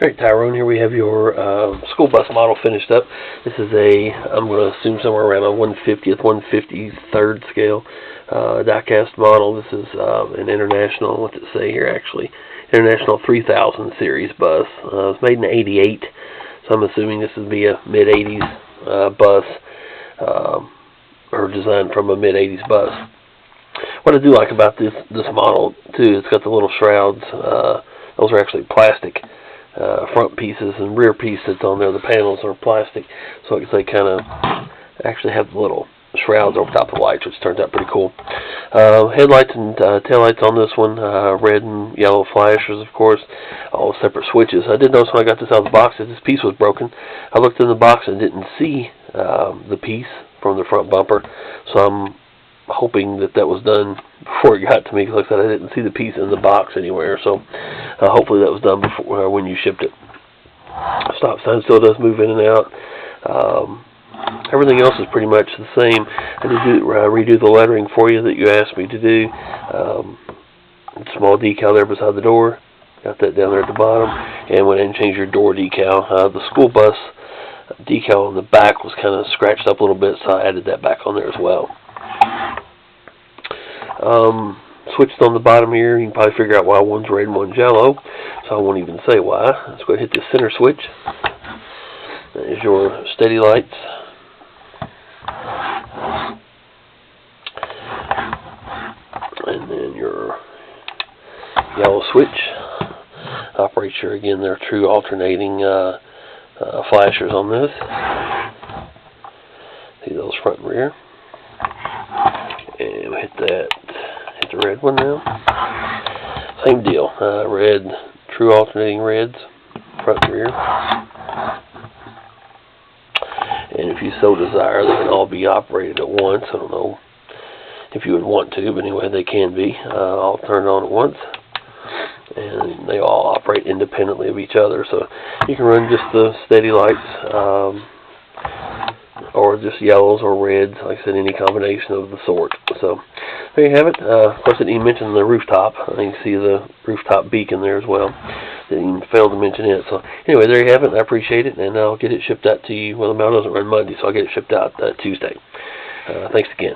Alright, Tyrone, here we have your school bus model finished up. This is I'm going to assume somewhere around a 150th, 153rd scale diecast model. This is an international, what's it say here actually, International 3000 series bus. It's made in '88, so I'm assuming this would be a mid-80s bus, or designed from a mid-80s bus. What I do like about this model, too, it's got the little shrouds. Those are actually plastic. Front pieces and rear piece that's on there, the panels are plastic, so they kind of actually have the little shrouds over top of the lights, which turns out pretty cool. Headlights and taillights on this one, red and yellow flashers, of course, all separate switches. I did notice when I got this out of the box that this piece was broken. I looked in the box and didn't see the piece from the front bumper, so I'm hoping that was done before it got to me, because like I said, I didn't see the piece in the box anywhere, so hopefully that was done before when you shipped it. Stop sign still does move in and out. Everything else is pretty much the same. I did redo the lettering for you that you asked me to do. Small decal there beside the door, got that down there at the bottom, and went ahead and changed your door decal. The school bus decal on the back was kind of scratched up a little bit, so I added that back on there as well. Switched on the bottom here. You can probably figure out why one's red and one's yellow, so I won't even say why. Let's go ahead and hit the center switch. There's your steady lights. And then your yellow switch operates your, again, their true alternating flashers on this. See those front and rear. And we hit the red one now. Same deal. Red, true alternating reds, front and rear. And if you so desire, they can all be operated at once. I don't know if you would want to, but anyway, they can be all turned on at once. And they all operate independently of each other. So you can run just the steady lights, or just yellows or reds, like I said, any combination of the sort. So there you have it. Of course, I didn't even mention the rooftop. You can see the rooftop beacon there as well. Didn't even fail to mention it. So anyway, there you have it. I appreciate it, and I'll get it shipped out to you. Well, the mail doesn't run Monday, so I'll get it shipped out Tuesday. Thanks again.